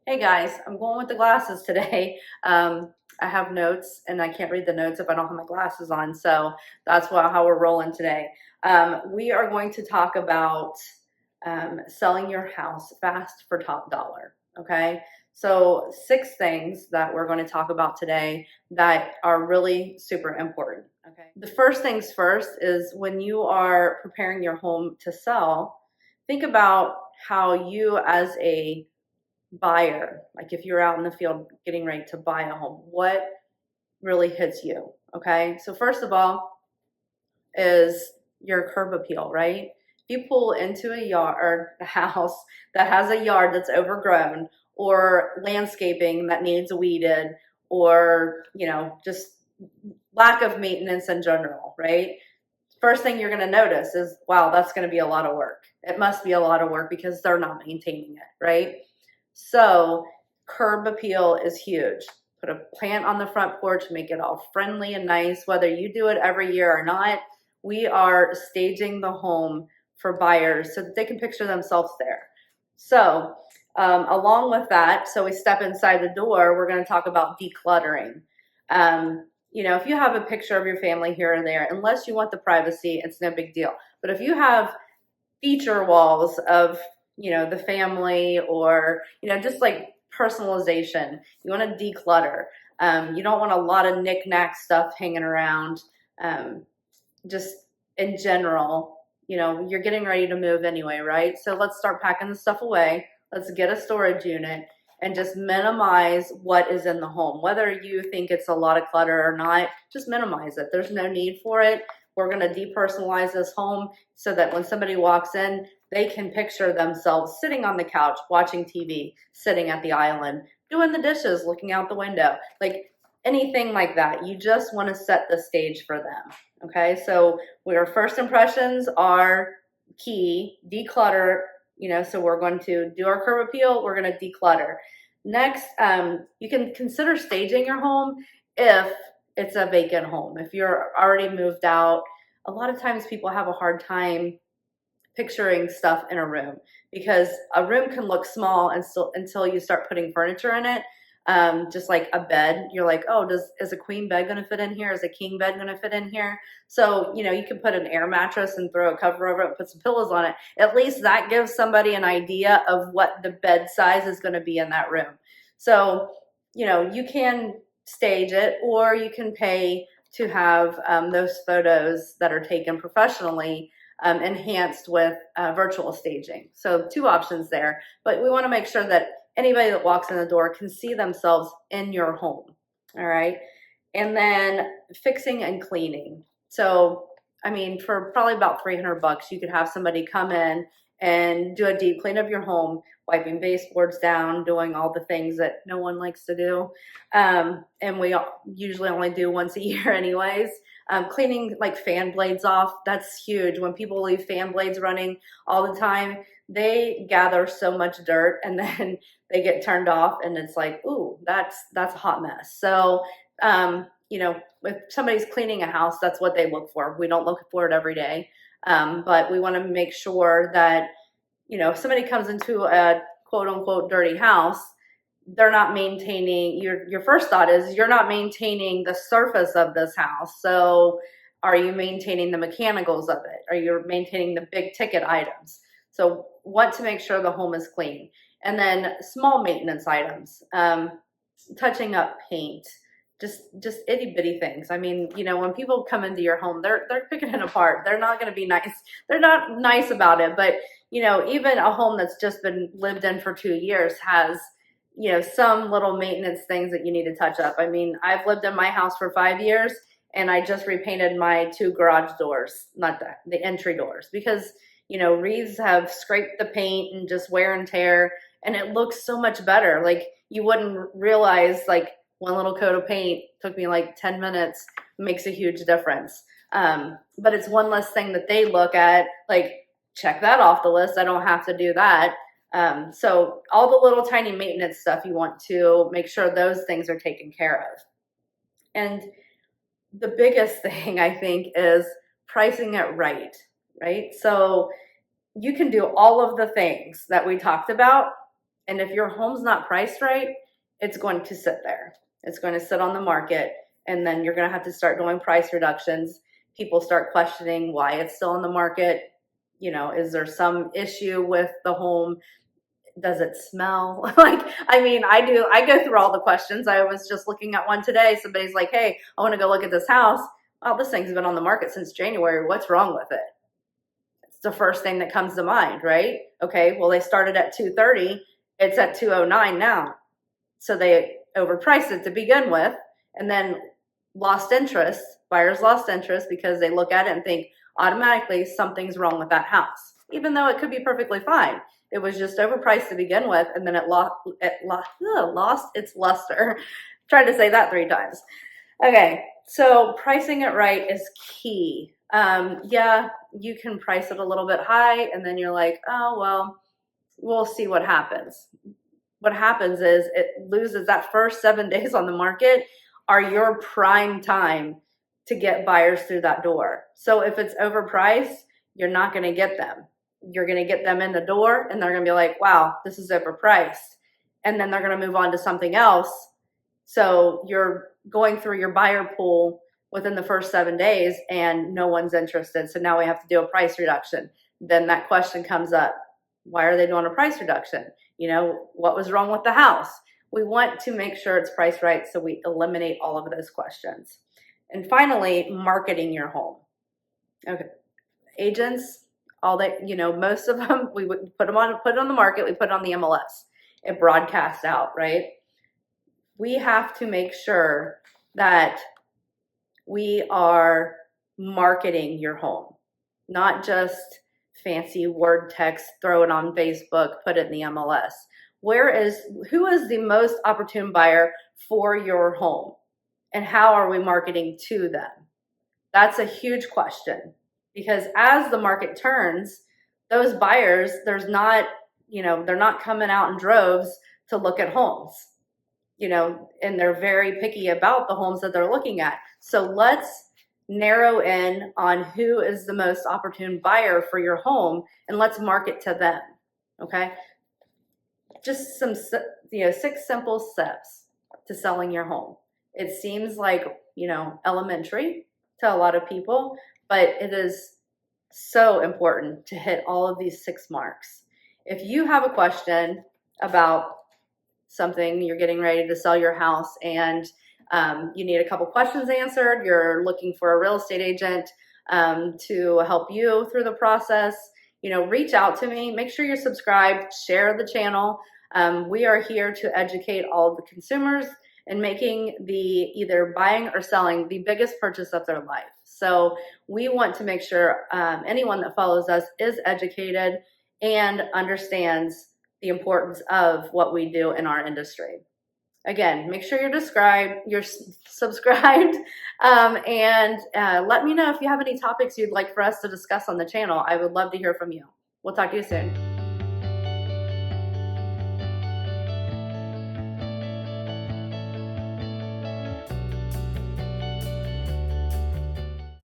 Hey guys, I'm going with the glasses today. I have notes and I can't read the notes if I don't have my glasses on, so that's how we're rolling today. We are going to talk about selling your house fast for top dollar. Okay, so 6 things that we're going to talk about today that are really super important. Okay, the first things first is when you are preparing your home to sell, think about how you as a buyer, like if you're out in the field getting ready to buy a home, what really hits you? Okay, so first of all is your curb appeal, right? If you pull into a yard or a house that has a yard that's overgrown, or landscaping that needs weeded, or just lack of maintenance in general, right? First thing you're going to notice is, wow, that's going to be a lot of work. It must be a lot of work because they're not maintaining it, right? So curb appeal is huge. Put a plant on the front porch, make it all friendly and nice. Whether you do it every year or not, we are staging the home for buyers so that they can picture themselves there. So along with that, so we step inside the door, we're going to talk about decluttering. If you have a picture of your family here and there, unless you want the privacy, it's no big deal. But if you have feature walls of the family, or just like personalization, you want to declutter. You don't want a lot of knick-knack stuff hanging around. Just in general, you're getting ready to move anyway, right? So let's start packing the stuff away. Let's get a storage unit and just minimize what is in the home. Whether you think it's a lot of clutter or not, just minimize it. There's no need for it. We're going to depersonalize this home so that when somebody walks in, they can picture themselves sitting on the couch, watching TV, sitting at the island, doing the dishes, looking out the window, like anything like that. You just want to set the stage for them. Okay, so our first impressions are key. Declutter, so we're going to do our curb appeal, we're going to declutter. Next, you can consider staging your home if it's a vacant home. If you're already moved out, a lot of times people have a hard time picturing stuff in a room, because a room can look small until you start putting furniture in it. Just like a bed, you're like, oh, is a queen bed going to fit in here? Is a king bed going to fit in here? So, you can put an air mattress and throw a cover over it and put some pillows on it. At least that gives somebody an idea of what the bed size is going to be in that room. So, you can stage it, or you can pay to have those photos that are taken professionally enhanced with virtual staging. So 2 options there, but we want to make sure that anybody that walks in the door can see themselves in your home. All right. And then fixing and cleaning. So, for probably about $300, you could have somebody come in and do a deep clean of your home, wiping baseboards down, doing all the things that no one likes to do. And we usually only do once a year anyways. Cleaning like fan blades off, that's huge. When people leave fan blades running all the time, they gather so much dirt, and then they get turned off, and it's like, ooh, that's a hot mess. So, if somebody's cleaning a house, that's what they look for. We don't look for it every day, but we want to make sure that, if somebody comes into a quote unquote dirty house, they're not maintaining, your first thought is you're not maintaining the surface of this house. So are you maintaining the mechanicals of it? Are you maintaining the big ticket items? So want to make sure the home is clean. And then small maintenance items, touching up paint, just itty bitty things. When people come into your home, they're picking it apart. They're not going to be nice. They're not nice about it. But even a home that's just been lived in for 2 years has some little maintenance things that you need to touch up. I've lived in my house for 5 years, and I just repainted my 2 garage doors, not the entry doors, because wreaths have scraped the paint and just wear and tear, and it looks so much better. Like, you wouldn't realize, like, one little coat of paint took me like 10 minutes, makes a huge difference. But it's one less thing that they look at, like, check that off the list. I don't have to do that. So all the little tiny maintenance stuff, you want to make sure those things are taken care of. And the biggest thing, I think, is pricing it right? So you can do all of the things that we talked about And if your home's not priced right, it's going to sit there. It's going to sit on the market, and then you're going to have to start doing price reductions. People start questioning why it's still on the market. Is there some issue with the home? Does it smell? I go through all the questions. I was just looking at one today. Somebody's like, hey, I want to go look at this house. Oh, this thing's been on the market since January. What's wrong with it? It's the first thing that comes to mind, right? Okay, well, they started at 230. It's at 209 now. So they overpriced it to begin with, and then lost interest. Buyers lost interest because they look at it and think automatically something's wrong with that house, even though it could be perfectly fine. It was just overpriced to begin with, and then it lost its luster. Tried to say that 3 times. Okay, so pricing it right is key. Yeah, you can price it a little bit high, and then you're like, oh, well, we'll see what happens. What happens is it loses that first 7 days on the market are your prime time to get buyers through that door. So if it's overpriced, you're not going to get them. You're going to get them in the door, and they're going to be like, wow, this is overpriced. And then they're going to move on to something else. So you're going through your buyer pool within the first 7 days, and no one's interested. So now we have to do a price reduction. Then that question comes up. Why are they doing a price reduction? What was wrong with the house? We want to make sure it's priced right, so we eliminate all of those questions. And finally, marketing your home. Okay, agents, all that, most of them, we would put it on the market, we put it on the MLS. It broadcasts out, right? We have to make sure that we are marketing your home, not just fancy word text, throw it on Facebook, put it in the MLS. Who is the most opportune buyer for your home? And how are we marketing to them? That's a huge question, because as the market turns, those buyers, they're not coming out in droves to look at homes, and they're very picky about the homes that they're looking at. So let's narrow in on who is the most opportune buyer for your home, and let's market to them. Okay, just some 6 simple steps to selling your home. It seems like elementary to a lot of people, but it is so important to hit all of these 6 marks. If you have a question about something, you're getting ready to sell your house, and you need a couple questions answered, you're looking for a real estate agent to help you through the process, reach out to me. Make sure you're subscribed, share the channel. We are here to educate all of the consumers in making the either buying or selling the biggest purchase of their life. So we want to make sure anyone that follows us is educated and understands the importance of what we do in our industry. Again, make sure you're subscribed, and let me know if you have any topics you'd like for us to discuss on the channel. I would love to hear from you. We'll talk to you soon.